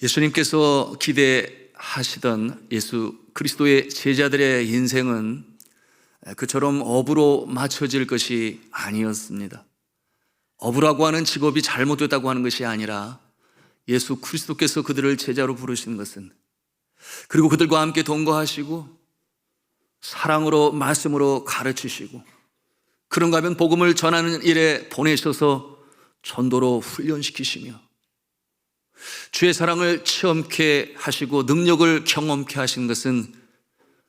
예수님께서 기대하시던 예수 그리스도의 제자들의 인생은 그처럼 업으로 맞춰질 것이 아니었습니다. 업이라고 하는 직업이 잘못됐다고 하는 것이 아니라 예수 그리스도께서 그들을 제자로 부르신 것은, 그리고 그들과 함께 동거하시고 사랑으로 말씀으로 가르치시고 그런가 하면 복음을 전하는 일에 보내셔서 전도로 훈련시키시며 주의 사랑을 체험케 하시고 능력을 경험케 하신 것은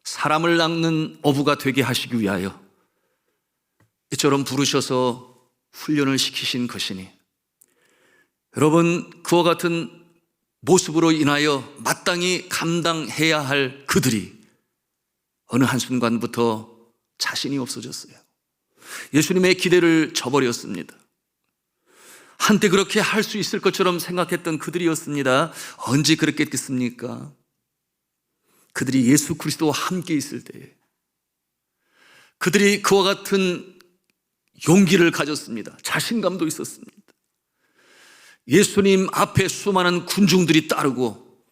사람을 낚는 어부가 되게 하시기 위하여 이처럼 부르셔서 훈련을 시키신 것이니, 여러분, 그와 같은 모습으로 인하여 마땅히 감당해야 할 그들이 어느 한순간부터 자신이 없어졌어요. 예수님의 기대를 저버렸습니다. 한때 그렇게 할 수 있을 것처럼 생각했던 그들이었습니다. 언제 그랬겠습니까? 그들이 예수 그리스도와 함께 있을 때에 그들이 그와 같은 용기를 가졌습니다. 자신감도 있었습니다. 예수님 앞에 수많은 군중들이 따르고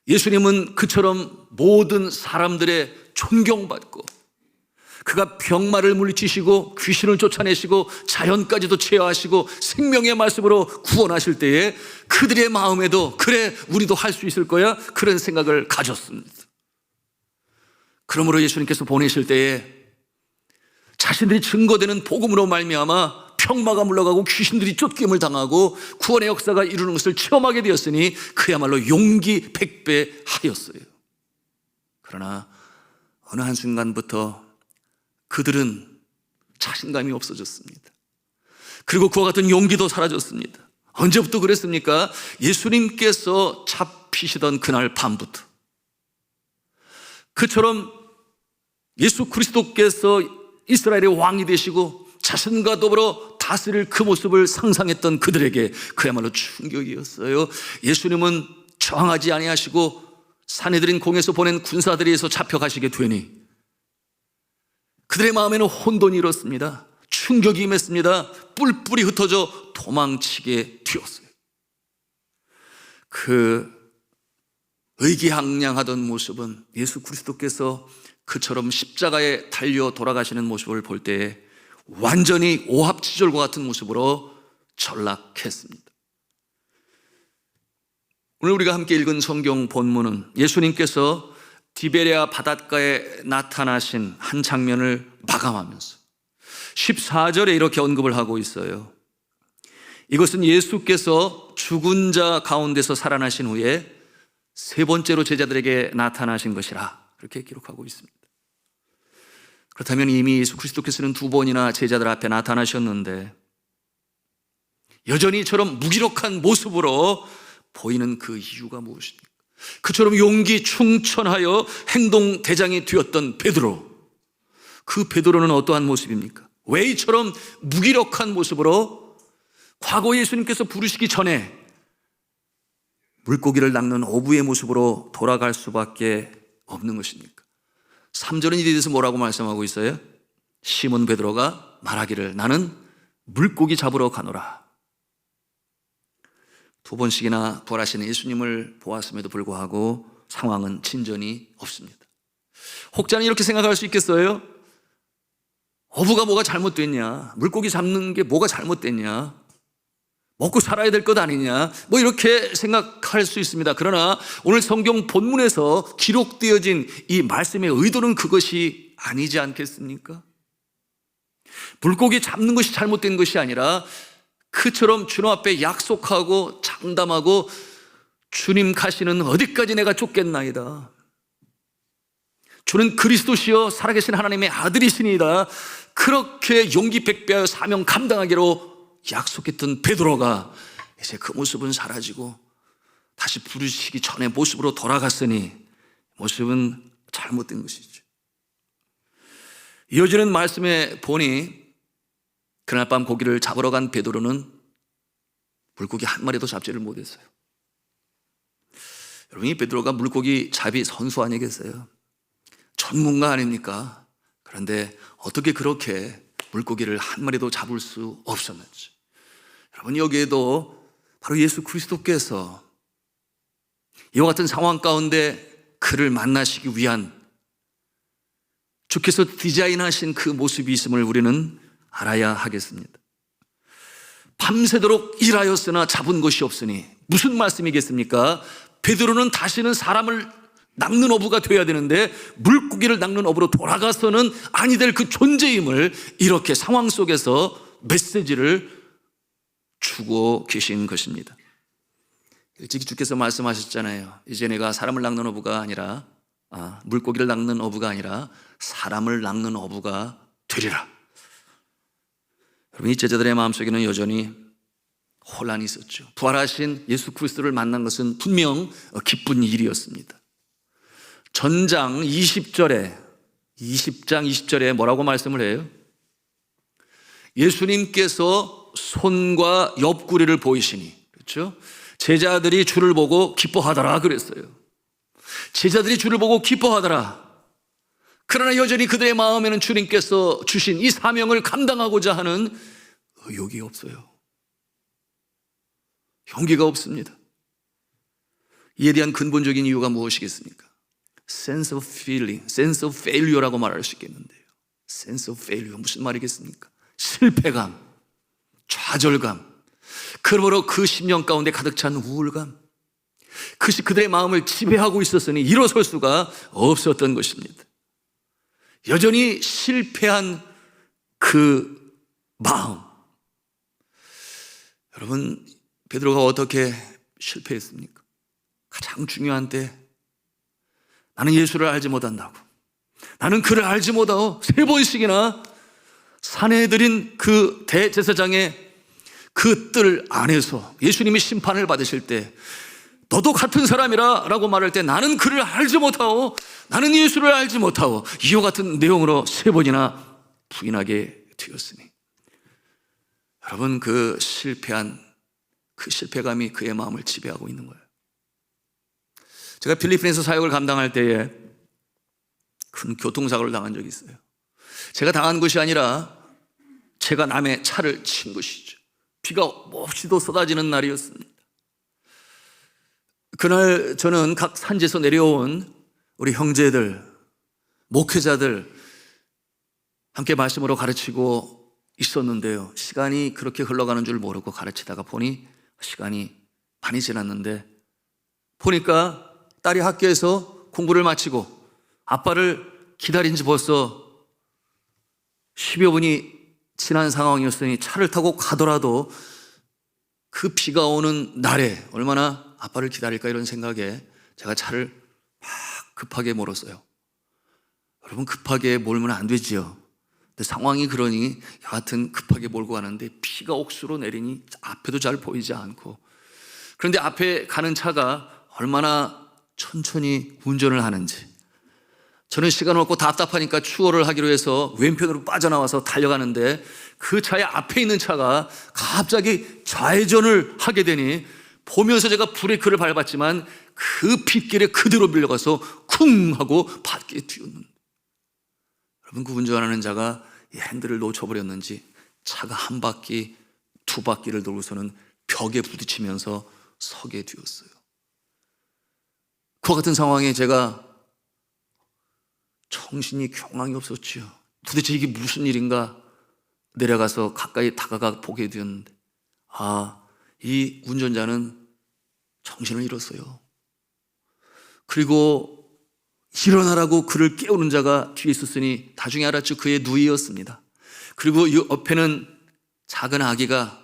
예수님은 그처럼 모든 사람들의 존경받고 그가 병마를 물리치시고 귀신을 쫓아내시고 자연까지도 제어하시고 생명의 말씀으로 구원하실 때에 그들의 마음에도 그래, 우리도 할 수 있을 거야, 그런 생각을 가졌습니다. 그러므로 예수님께서 보내실 때에 자신들이 증거되는 복음으로 말미암아 병마가 물러가고 귀신들이 쫓김을 당하고 구원의 역사가 이루는 것을 체험하게 되었으니 그야말로 용기 백배하였어요. 그러나 어느 한순간부터 그들은 자신감이 없어졌습니다. 그리고 그와 같은 용기도 사라졌습니다. 언제부터 그랬습니까? 예수님께서 잡히시던 그날 밤부터. 그처럼 예수 그리스도께서 이스라엘의 왕이 되시고 자신과 더불어 다스릴 그 모습을 상상했던 그들에게 그야말로 충격이었어요. 예수님은 저항하지 아니하시고 산헤드린 공에서 보낸 군사들에 의해서 잡혀가시게 되니 그들의 마음에는 혼돈이 일었습니다. 충격이 임했습니다. 뿔뿔이 흩어져 도망치게 되었어요. 그 의기양양하던 모습은 예수 그리스도께서 그처럼 십자가에 달려 돌아가시는 모습을 볼 때에 완전히 오합지졸과 같은 모습으로 전락했습니다. 오늘 우리가 함께 읽은 성경 본문은 예수님께서 디베랴 바닷가에 나타나신 한 장면을 마감하면서 14절에 이렇게 언급을 하고 있어요. 이것은 예수께서 죽은 자 가운데서 살아나신 후에 세 번째로 제자들에게 나타나신 것이라, 그렇게 기록하고 있습니다. 그렇다면 이미 예수 그리스도께서는 두 번이나 제자들 앞에 나타나셨는데 여전히 이처럼 무기력한 모습으로 보이는 그 이유가 무엇입니까? 그처럼 용기 충천하여 행동 대장이 되었던 베드로, 그 베드로는 어떠한 모습입니까? 왜 이처럼 무기력한 모습으로 과거 예수님께서 부르시기 전에 물고기를 낚는 어부의 모습으로 돌아갈 수밖에 없는 것입니까? 3절은 이에 대해서 뭐라고 말씀하고 있어요? 시몬 베드로가 말하기를 나는 물고기 잡으러 가노라. 두 번씩이나 부활하시는 예수님을 보았음에도 불구하고 상황은 진전이 없습니다. 혹자는 이렇게 생각할 수 있겠어요? 어부가 뭐가 잘못됐냐? 물고기 잡는 게 뭐가 잘못됐냐? 먹고 살아야 될 것 아니냐? 뭐 이렇게 생각할 수 있습니다. 그러나 오늘 성경 본문에서 기록되어진 이 말씀의 의도는 그것이 아니지 않겠습니까? 물고기 잡는 것이 잘못된 것이 아니라 그처럼 주님 앞에 약속하고 장담하고 주님 가시는 어디까지 내가 쫓겠나이다. 주는 그리스도시여 살아계신 하나님의 아들이시니이다. 그렇게 용기 백배하여 사명 감당하기로 약속했던 베드로가 이제 그 모습은 사라지고 다시 부르시기 전의 모습으로 돌아갔으니 모습은 잘못된 것이죠. 이어지는 말씀에 보니 그날 밤 고기를 잡으러 간 베드로는 물고기 한 마리도 잡지를 못했어요. 여러분, 이 베드로가 물고기 잡이 선수 아니겠어요? 전문가 아닙니까? 그런데 어떻게 그렇게 물고기를 한 마리도 잡을 수 없었는지. 여러분, 여기에도 바로 예수 그리스도께서 이와 같은 상황 가운데 그를 만나시기 위한 주께서 디자인하신 그 모습이 있음을 우리는 알아야 하겠습니다. 밤새도록 일하였으나 잡은 것이 없으니, 무슨 말씀이겠습니까? 베드로는 다시는 사람을 낚는 어부가 되어야 되는데 물고기를 낚는 어부로 돌아가서는 아니 될 그 존재임을 이렇게 상황 속에서 메시지를 주고 계신 것입니다. 일찍이 주께서 말씀하셨잖아요. 이제 내가 사람을 낚는 어부가 아니라 물고기를 낚는 어부가 아니라 사람을 낚는 어부가 되리라. 여러분, 이 제자들의 마음속에는 여전히 혼란이 있었죠. 부활하신 예수 그리스도를 만난 것은 분명 기쁜 일이었습니다. 전장 20장 20절에 뭐라고 말씀을 해요? 예수님께서 손과 옆구리를 보이시니, 그렇죠? 제자들이 주를 보고 기뻐하더라 그랬어요. 제자들이 주를 보고 기뻐하더라. 그러나 여전히 그들의 마음에는 주님께서 주신 이 사명을 감당하고자 하는 의욕이 없어요. 용기가 없습니다. 이에 대한 근본적인 이유가 무엇이겠습니까? sense of feeling, sense of failure라고 말할 수 있겠는데요. sense of failure, 무슨 말이겠습니까? 실패감, 좌절감, 그러므로 그 심령 가운데 가득 찬 우울감, 그것이 그들의 마음을 지배하고 있었으니 일어설 수가 없었던 것입니다. 여전히 실패한 그 마음. 여러분, 베드로가 어떻게 실패했습니까? 가장 중요한 때 나는 예수를 알지 못한다고, 나는 그를 알지 못하고 3번씩이나 산에 들인 그 대제사장의 그 뜰 안에서 예수님이 심판을 받으실 때 너도 같은 사람이라 라고 말할 때 나는 그를 알지 못하고, 나는 예수를 알지 못하고, 이와 같은 내용으로 3번이나 부인하게 되었으니, 여러분, 그 실패감이 그의 마음을 지배하고 있는 거예요. 제가 필리핀에서 사역을 감당할 때에 큰 교통사고를 당한 적이 있어요. 제가 당한 것이 아니라 제가 남의 차를 친 것이죠. 비가 몹시도 쏟아지는 날이었습니다. 그날 저는 각 산지에서 내려온 우리 형제들, 목회자들 함께 말씀으로 가르치고 있었는데요. 시간이 그렇게 흘러가는 줄 모르고 가르치다가 보니 시간이 많이 지났는데, 보니까 딸이 학교에서 공부를 마치고 아빠를 기다린 지 벌써 10여 분이 지난 상황이었으니 차를 타고 가더라도 그 비가 오는 날에 얼마나 아빠를 기다릴까, 이런 생각에 제가 차를 막 급하게 몰았어요. 여러분, 급하게 몰면 안 되지요. 근데 상황이 그러니 여하튼 급하게 몰고 가는데 비가 옥수로 내리니 앞에도 잘 보이지 않고, 그런데 앞에 가는 차가 얼마나 천천히 운전을 하는지, 저는 시간 없고 답답하니까 추월을 하기로 해서 왼편으로 빠져나와서 달려가는데 그 차의 앞에 있는 차가 갑자기 좌회전을 하게 되니 보면서 제가 브레이크를 밟았지만 그 빗길에 그대로 밀려가서 쿵 하고 밖에 튀었는데, 여러분, 그 운전하는 자가 이 핸들을 놓쳐버렸는지 차가 한 바퀴, 2바퀴를 돌고서는 벽에 부딪히면서 서게 되었어요. 그와 같은 상황에 제가 정신이 경황이 없었지요. 도대체 이게 무슨 일인가 내려가서 가까이 다가가 보게 되었는데, 이 운전자는 정신을 잃었어요. 그리고 일어나라고 그를 깨우는 자가 뒤에 있었으니 나중에 알았죠. 그의 누이였습니다. 그리고 이 옆에는 작은 아기가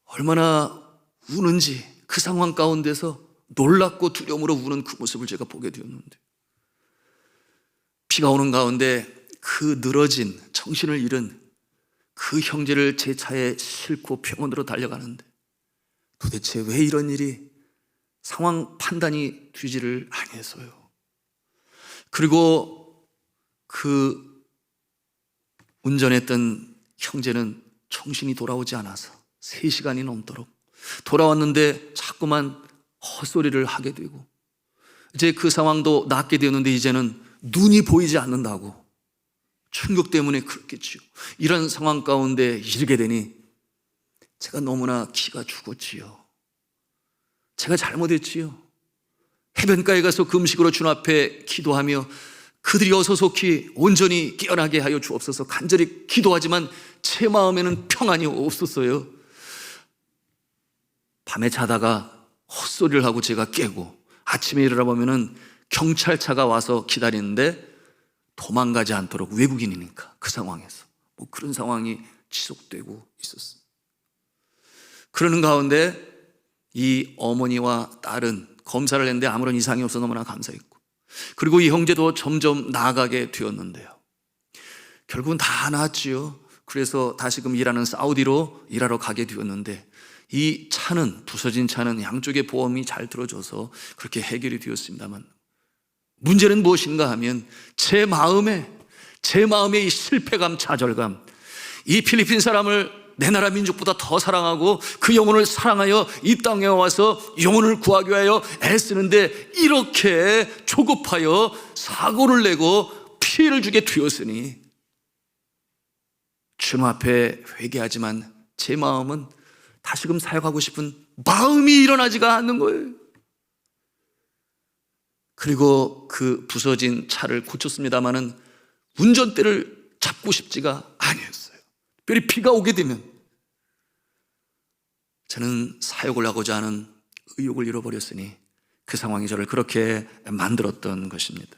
얼마나 우는지, 그 상황 가운데서 놀랍고 두려움으로 우는 그 모습을 제가 보게 되었는데, 비가 오는 가운데 그 늘어진, 정신을 잃은 그 형제를 제 차에 싣고 병원으로 달려가는데 도대체 왜 이런 일이, 상황 판단이 되지를 아니했어요. 그리고 그 운전했던 형제는 정신이 돌아오지 않아서 3시간이 넘도록 돌아왔는데 자꾸만 헛소리를 하게 되고, 이제 그 상황도 낫게 되었는데 이제는 눈이 보이지 않는다고, 충격 때문에 그렇겠지요. 이런 상황 가운데 이르게 되니 제가 너무나 기가 죽었지요. 제가 잘못했지요. 해변가에 가서 금식으로 주님 앞에 기도하며 그들이 어서속히 온전히 깨어나게 하여 주옵소서 간절히 기도하지만 제 마음에는 평안이 없었어요. 밤에 자다가 헛소리를 하고 제가 깨고 아침에 일어나 보면은 경찰차가 와서 기다리는데 도망가지 않도록, 외국인이니까 그 상황에서 뭐 그런 상황이 지속되고 있었어요. 그러는 가운데 이 어머니와 딸은 검사를 했는데 아무런 이상이 없어 너무나 감사했고, 그리고 이 형제도 점점 나아가게 되었는데요, 결국은 다 나았지요. 그래서 다시금 일하는 사우디로 일하러 가게 되었는데, 이 차는, 부서진 차는 양쪽의 보험이 잘 들어줘서 그렇게 해결이 되었습니다만, 문제는 무엇인가 하면 제 마음에 이 실패감, 좌절감, 이 필리핀 사람을 내 나라 민족보다 더 사랑하고 그 영혼을 사랑하여 이 땅에 와서 영혼을 구하기 위하여 애쓰는데 이렇게 조급하여 사고를 내고 피해를 주게 되었으니 주님 앞에 회개하지만 제 마음은 다시금 사역하고 싶은 마음이 일어나지가 않는 거예요. 그리고 그 부서진 차를 고쳤습니다마는 운전대를 잡고 싶지가 아니었어요. 특별히 비가 오게 되면 저는 사역을 하고자 하는 의욕을 잃어버렸으니 그 상황이 저를 그렇게 만들었던 것입니다.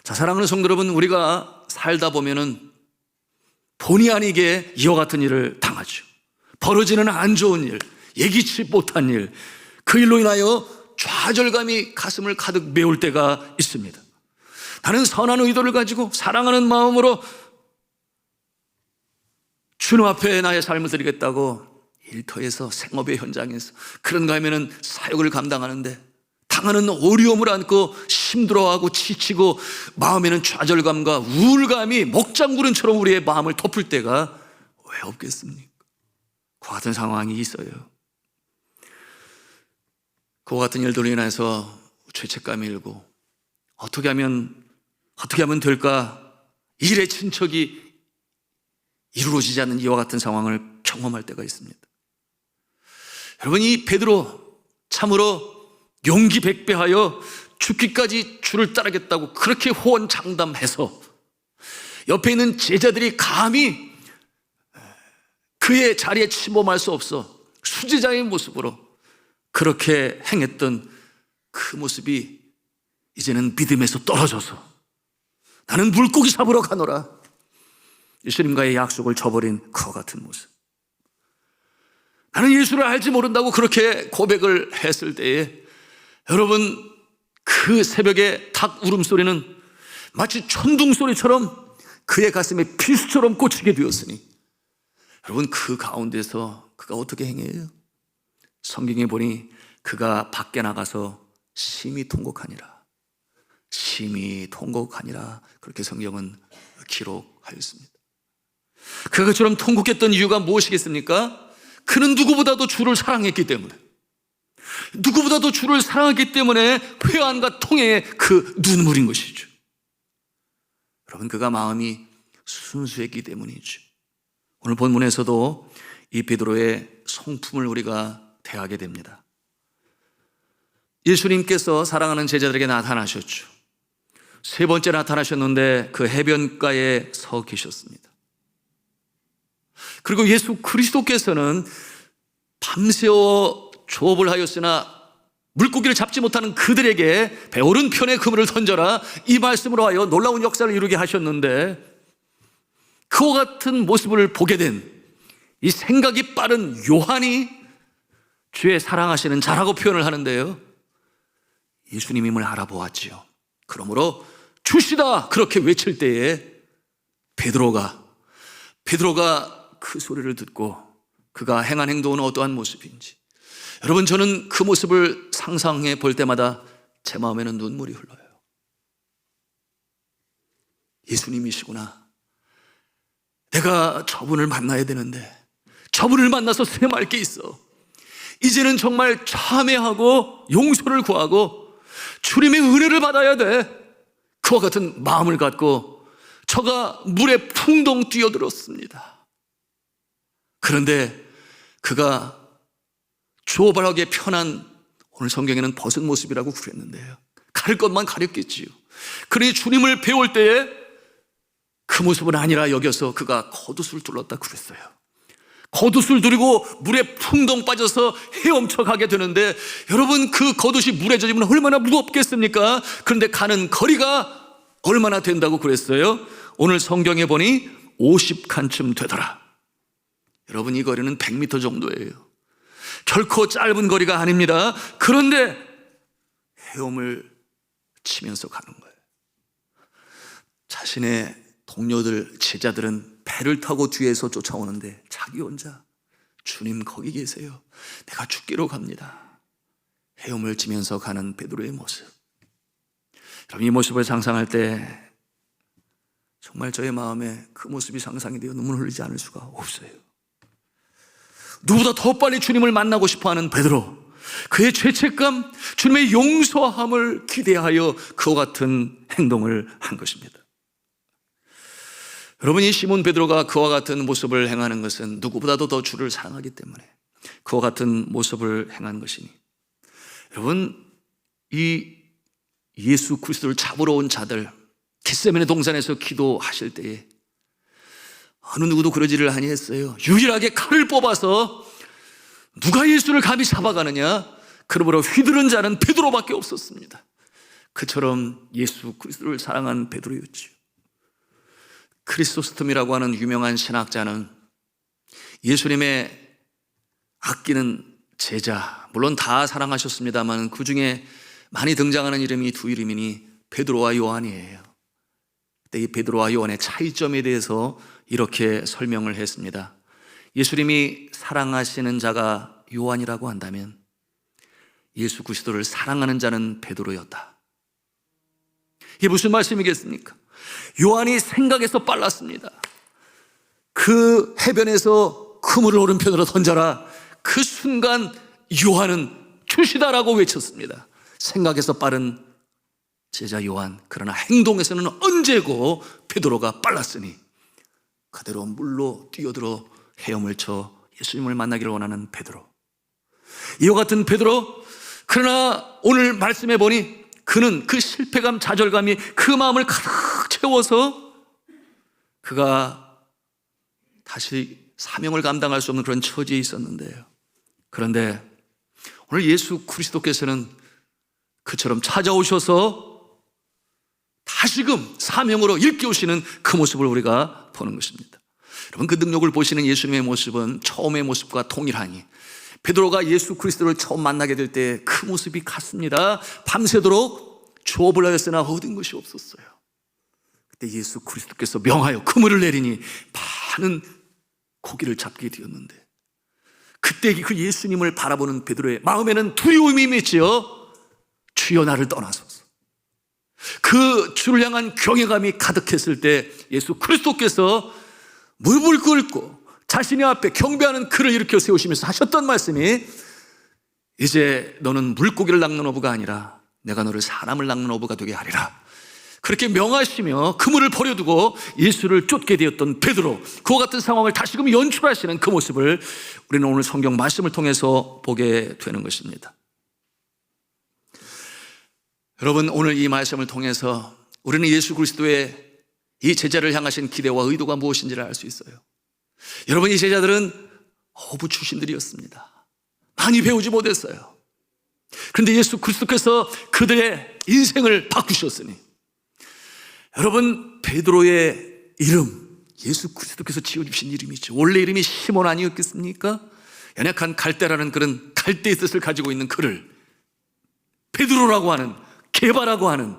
자, 사랑하는 성도 여러분, 우리가 살다 보면은 본의 아니게 이와 같은 일을 당하죠. 벌어지는 안 좋은 일, 예기치 못한 일, 그 일로 인하여 좌절감이 가슴을 가득 메울 때가 있습니다. 나는 선한 의도를 가지고 사랑하는 마음으로 주님 앞에 나의 삶을 드리겠다고 일터에서, 생업의 현장에서 그런가 하면은 사역을 감당하는데 당하는 어려움을 안고 힘들어하고 지치고 마음에는 좌절감과 우울감이 먹장구름처럼 우리의 마음을 덮을 때가 왜 없겠습니까? 그와 같은 상황이 있어요. 그와 같은 일들로 인해서 죄책감이 일고 어떻게 하면 될까? 일의 친척이 이루어지지 않는 이와 같은 상황을 경험할 때가 있습니다. 여러분, 이 베드로 참으로 용기 백배하여 죽기까지 주를 따르겠다고 그렇게 호언장담해서 옆에 있는 제자들이 감히 그의 자리에 침범할 수 없어 수제자의 모습으로 그렇게 행했던 그 모습이 이제는 믿음에서 떨어져서 나는 물고기 잡으러 가노라, 예수님과의 약속을 저버린 그와 같은 모습. 나는 예수를 알지 모른다고 그렇게 고백을 했을 때에 여러분, 그 새벽에 닭 울음소리는 마치 천둥소리처럼 그의 가슴에 비수처럼 꽂히게 되었으니 여러분, 그 가운데서 그가 어떻게 행해요? 성경에 보니 그가 밖에 나가서 심히 통곡하니라, 그렇게 성경은 기록하였습니다. 그가 그처럼 통곡했던 이유가 무엇이겠습니까? 그는 누구보다도 주를 사랑했기 때문에, 회한과 통해의 그 눈물인 것이죠. 여러분, 그가 마음이 순수했기 때문이죠. 오늘 본문에서도 이 베드로의 성품을 우리가 대하게 됩니다. 예수님께서 사랑하는 제자들에게 나타나셨죠. 세 번째 나타나셨는데 그 해변가에 서 계셨습니다. 그리고 예수 그리스도께서는 밤새워 조업을 하였으나 물고기를 잡지 못하는 그들에게 배 오른편에 그물을 던져라, 이 말씀으로 하여 놀라운 역사를 이루게 하셨는데, 그와 같은 모습을 보게 된 이 생각이 빠른 요한이 주의 사랑하시는 자라고 표현을 하는데요, 예수님임을 알아보았지요. 그러므로 주시다 그렇게 외칠 때에 베드로가 그 소리를 듣고 그가 행한 행동은 어떠한 모습인지, 여러분, 저는 그 모습을 상상해 볼 때마다 제 마음에는 눈물이 흘러요. 예수님이시구나. 내가 저분을 만나야 되는데 저분을 만나서 쇠말 게 있어. 이제는 정말 참회하고 용서를 구하고 주님의 은혜를 받아야 돼. 그와 같은 마음을 갖고 저가 물에 풍덩 뛰어들었습니다. 그런데 그가 조발하게 편한, 오늘 성경에는 벗은 모습이라고 그랬는데요, 가릴 것만 가렸겠지요. 그러니 주님을 배울 때에 그 모습은 아니라 여겨서 그가 겉옷을 둘렀다 그랬어요. 겉옷을 두르고 물에 풍덩 빠져서 헤엄쳐 가게 되는데, 여러분, 그 겉옷이 물에 젖으면 얼마나 무겁겠습니까? 그런데 가는 거리가 얼마나 된다고 그랬어요? 오늘 성경에 보니 50칸쯤 되더라. 여러분, 이 거리는 100m 정도예요. 결코 짧은 거리가 아닙니다. 그런데 헤엄을 치면서 가는 거예요. 자신의 동료들, 제자들은 배를 타고 뒤에서 쫓아오는데 자기 혼자, 주님 거기 계세요, 내가 죽기로 갑니다. 헤엄을 치면서 가는 베드로의 모습. 여러분, 이 모습을 상상할 때 정말 저의 마음에 그 모습이 상상이 되어 눈물 흘리지 않을 수가 없어요. 누구보다 더 빨리 주님을 만나고 싶어하는 베드로, 그의 죄책감, 주님의 용서함을 기대하여 그와 같은 행동을 한 것입니다. 여러분, 이 시몬 베드로가 그와 같은 모습을 행하는 것은 누구보다도 더 주를 사랑하기 때문에 그와 같은 모습을 행한 것이니, 여러분, 이 예수 그리스도를 잡으러 온 자들, 겟세마네 동산에서 기도하실 때에 어느 누구도 그러지를 아니했어요. 유일하게 칼을 뽑아서 누가 예수를 감히 잡아가느냐, 그러므로 휘두른 자는 베드로밖에 없었습니다. 그처럼 예수 그리스도를 사랑한 베드로였죠. 크리소스톰이라고 하는 유명한 신학자는 예수님의 아끼는 제자, 물론 다 사랑하셨습니다만 그 중에 많이 등장하는 이름이 두 이름이니 베드로와 요한이에요. 이 베드로와 요한의 차이점에 대해서 이렇게 설명을 했습니다. 예수님이 사랑하시는 자가 요한이라고 한다면 예수 그리스도를 사랑하는 자는 베드로였다. 이게 무슨 말씀이겠습니까? 요한이 생각에서 빨랐습니다. 그 해변에서 그물을 오른편으로 던져라, 그 순간 요한은 주시다라고 외쳤습니다. 생각에서 빠른 제자 요한, 그러나 행동에서는 언제고 베드로가 빨랐으니 그대로 물로 뛰어들어 헤엄을 쳐 예수님을 만나기를 원하는 베드로. 이와 같은 베드로, 그러나 오늘 말씀해 보니 그는 그 실패감, 좌절감이 그 마음을 가득 채워서 그가 다시 사명을 감당할 수 없는 그런 처지에 있었는데요. 그런데 오늘 예수 그리스도께서는 그처럼 찾아오셔서 다시금 사명으로 일깨우시는 그 모습을 우리가 보는 것입니다. 여러분, 그 능력을 보시는 예수님의 모습은 처음의 모습과 동일하니 베드로가 예수 그리스도를 처음 만나게 될 때 그 모습이 같습니다. 밤새도록 주업을 하였으나 얻은 것이 없었어요. 그때 예수 그리스도께서 명하여 그물을 내리니 많은 고기를 잡게 되었는데, 그때 그 예수님을 바라보는 베드로의 마음에는 두려움이 맺지요. 주여 나를 떠나소서. 그 주를 향한 경외감이 가득했을 때 예수 그리스도께서 무릎을 꿇고 자신의 앞에 경배하는 그를 일으켜 세우시면서 하셨던 말씀이, 이제 너는 물고기를 낚는 어부가 아니라 내가 너를 사람을 낚는 어부가 되게 하리라. 그렇게 명하시며 그물을 버려두고 예수를 쫓게 되었던 베드로, 그와 같은 상황을 다시금 연출하시는 그 모습을 우리는 오늘 성경 말씀을 통해서 보게 되는 것입니다. 여러분, 오늘 이 말씀을 통해서 우리는 예수 그리스도의 이 제자를 향하신 기대와 의도가 무엇인지를 알 수 있어요. 여러분, 이 제자들은 어부 출신들이었습니다. 많이 배우지 못했어요. 그런데 예수 그리스도께서 그들의 인생을 바꾸셨으니, 여러분, 베드로의 이름, 예수 그리스도께서 지어주신 이름이죠. 원래 이름이 시몬 아니었겠습니까? 연약한 갈대라는 그런 갈대의 뜻을 가지고 있는 그를 베드로라고 하는, 게바라고 하는,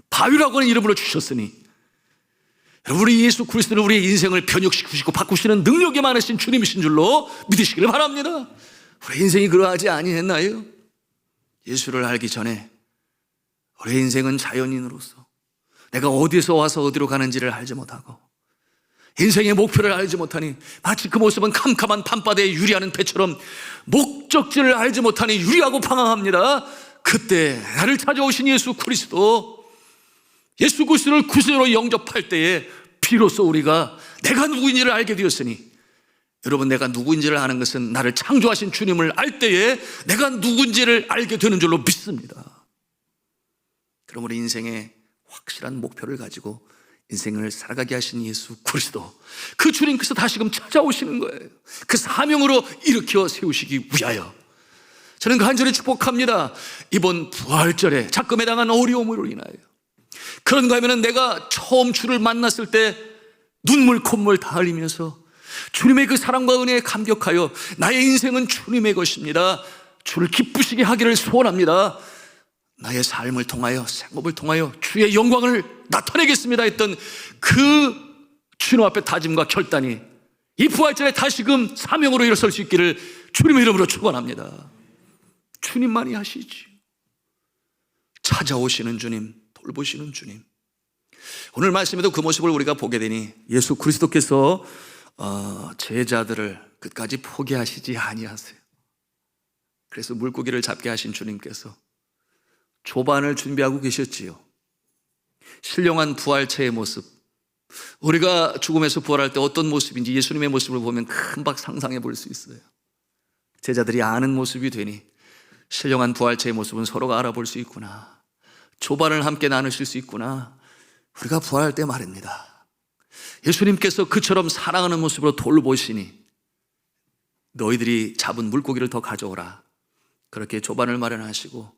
바위라고 하는 이름으로 주셨으니, 여러분, 우리 예수 그리스도는 우리의 인생을 변혁시키시고 바꾸시는 능력이 많으신 주님이신 줄로 믿으시기를 바랍니다. 우리 인생이 그러하지 아니했나요? 예수를 알기 전에 우리의 인생은 자연인으로서 내가 어디서 와서 어디로 가는지를 알지 못하고 인생의 목표를 알지 못하니 마치 그 모습은 캄캄한 밤바다에 유리하는 배처럼 목적지를 알지 못하니 유리하고 방황합니다. 그때 나를 찾아오신 예수 그리스도를 구세주로 영접할 때에 비로소 우리가 내가 누구인지를 알게 되었으니, 여러분, 내가 누구인지를 아는 것은 나를 창조하신 주님을 알 때에 내가 누군지를 알게 되는 줄로 믿습니다. 그러므로 인생에 확실한 목표를 가지고 인생을 살아가게 하신 예수 그리스도, 그 주님께서 다시금 찾아오시는 거예요. 그 사명으로 일으켜 세우시기 위하여 저는 간절히 축복합니다. 이번 부활절에 작금에 당한 어려움으로 인하여, 그런가 하면 내가 처음 주를 만났을 때 눈물 콧물 다 흘리면서 주님의 그 사랑과 은혜에 감격하여 나의 인생은 주님의 것입니다, 주를 기쁘시게 하기를 소원합니다, 나의 삶을 통하여 생업을 통하여 주의 영광을 나타내겠습니다 했던 그 주님 앞에 다짐과 결단이 이 부활절에 다시금 사명으로 일어설 수 있기를 주님의 이름으로 축원합니다. 주님만이 하시지. 찾아오시는 주님, 돌보시는 주님. 오늘 말씀에도 그 모습을 우리가 보게 되니 예수 그리스도께서 제자들을 끝까지 포기하시지 아니하세요. 그래서 물고기를 잡게 하신 주님께서 조반을 준비하고 계셨지요. 신령한 부활체의 모습, 우리가 죽음에서 부활할 때 어떤 모습인지 예수님의 모습을 보면 금방 상상해 볼 수 있어요. 제자들이 아는 모습이 되니 신령한 부활체의 모습은 서로가 알아볼 수 있구나, 조반을 함께 나누실 수 있구나, 우리가 부활할 때 말입니다. 예수님께서 그처럼 사랑하는 모습으로 돌보시니 너희들이 잡은 물고기를 더 가져오라, 그렇게 조반을 마련하시고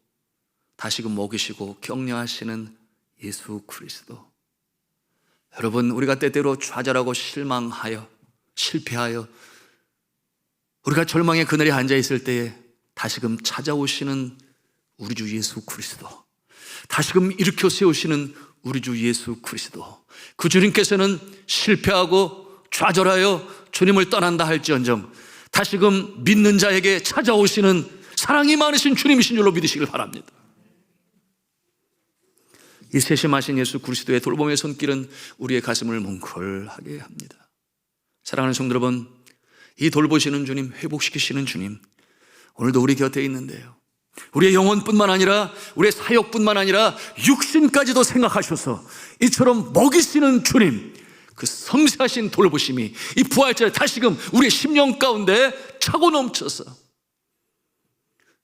다시금 먹이시고 격려하시는 예수 그리스도. 여러분, 우리가 때때로 좌절하고 실망하여 실패하여 우리가 절망의 그늘에 앉아있을 때에 다시금 찾아오시는 우리 주 예수 그리스도, 다시금 일으켜 세우시는 우리 주 예수 그리스도, 그 주님께서는 실패하고 좌절하여 주님을 떠난다 할지언정 다시금 믿는 자에게 찾아오시는 사랑이 많으신 주님이신 줄로 믿으시길 바랍니다. 이 세심하신 예수 그리스도의 돌봄의 손길은 우리의 가슴을 뭉클하게 합니다. 사랑하는 성도 여러분, 이 돌보시는 주님, 회복시키시는 주님, 오늘도 우리 곁에 있는데요, 우리의 영혼뿐만 아니라 우리의 사역뿐만 아니라 육신까지도 생각하셔서 이처럼 먹이시는 주님, 그 섬세하신 돌보심이 이 부활절에 다시금 우리의 심령 가운데 차고 넘쳐서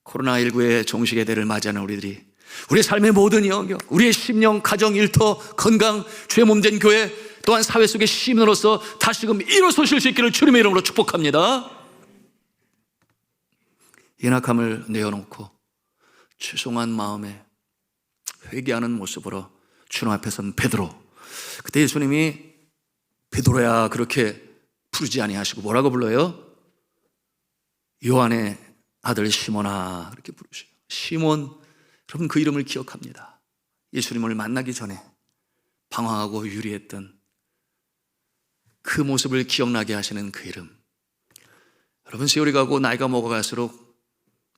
코로나19의 종식의 대를 맞이하는 우리들이 우리의 삶의 모든 영역, 우리의 심령, 가정, 일터, 건강, 주의 몸된 교회, 또한 사회 속의 시민으로서 다시금 일어서실 수 있기를 주님의 이름으로 축복합니다. 연약함을 내어놓고 죄송한 마음에 회개하는 모습으로 주님 앞에 선 베드로, 그때 예수님이 베드로야 그렇게 부르지 아니하시고 뭐라고 불러요? 요한의 아들 시몬아 그렇게 부르셔요. 시몬, 여러분 그 이름을 기억합니다. 예수님을 만나기 전에 방황하고 유리했던 그 모습을 기억나게 하시는 그 이름. 여러분, 세월이 가고 나이가 먹어갈수록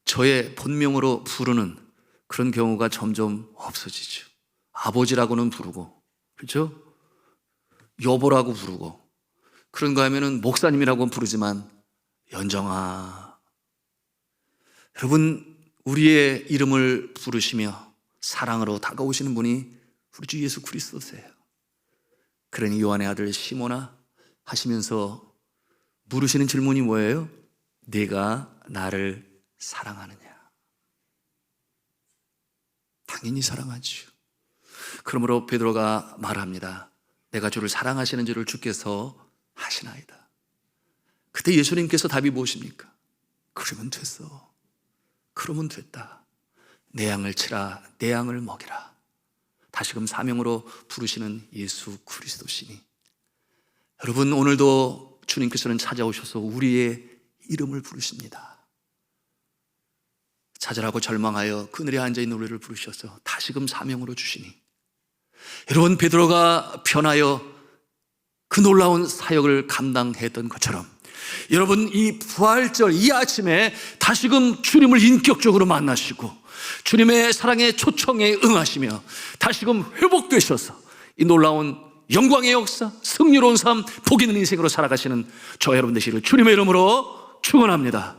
저의 본명으로 부르는 그런 경우가 점점 없어지죠. 아버지라고는 부르고, 그렇죠? 여보라고 부르고, 그런가 하면은 목사님이라고 부르지만 연정아. 여러분, 우리의 이름을 부르시며 사랑으로 다가오시는 분이 우리 주 예수 그리스도세요. 그러니 요한의 아들 시몬아 하시면서 물으시는 질문이 뭐예요? 네가 나를 사랑하느냐? 당연히 사랑하죠. 그러므로 베드로가 말합니다. 내가 주를 사랑하시는 줄을 주께서 하시나이다. 그때 예수님께서 답이 무엇입니까? 그러면 됐어. 그러면 됐다. 내 양을 치라, 내 양을 먹이라. 다시금 사명으로 부르시는 예수 그리스도시니, 여러분 오늘도 주님께서는 찾아오셔서 우리의 이름을 부르십니다. 찾으라고 절망하여 그늘에 앉아있는 우리를 부르셔서 다시금 사명으로 주시니, 여러분 베드로가 변하여 그 놀라운 사역을 감당했던 것처럼 여러분 이 부활절 이 아침에 다시금 주님을 인격적으로 만나시고 주님의 사랑의 초청에 응하시며 다시금 회복되셔서 이 놀라운 영광의 역사, 승리로운 삶, 복 있는 인생으로 살아가시는 저 여러분 되시기를 주님의 이름으로 축원합니다.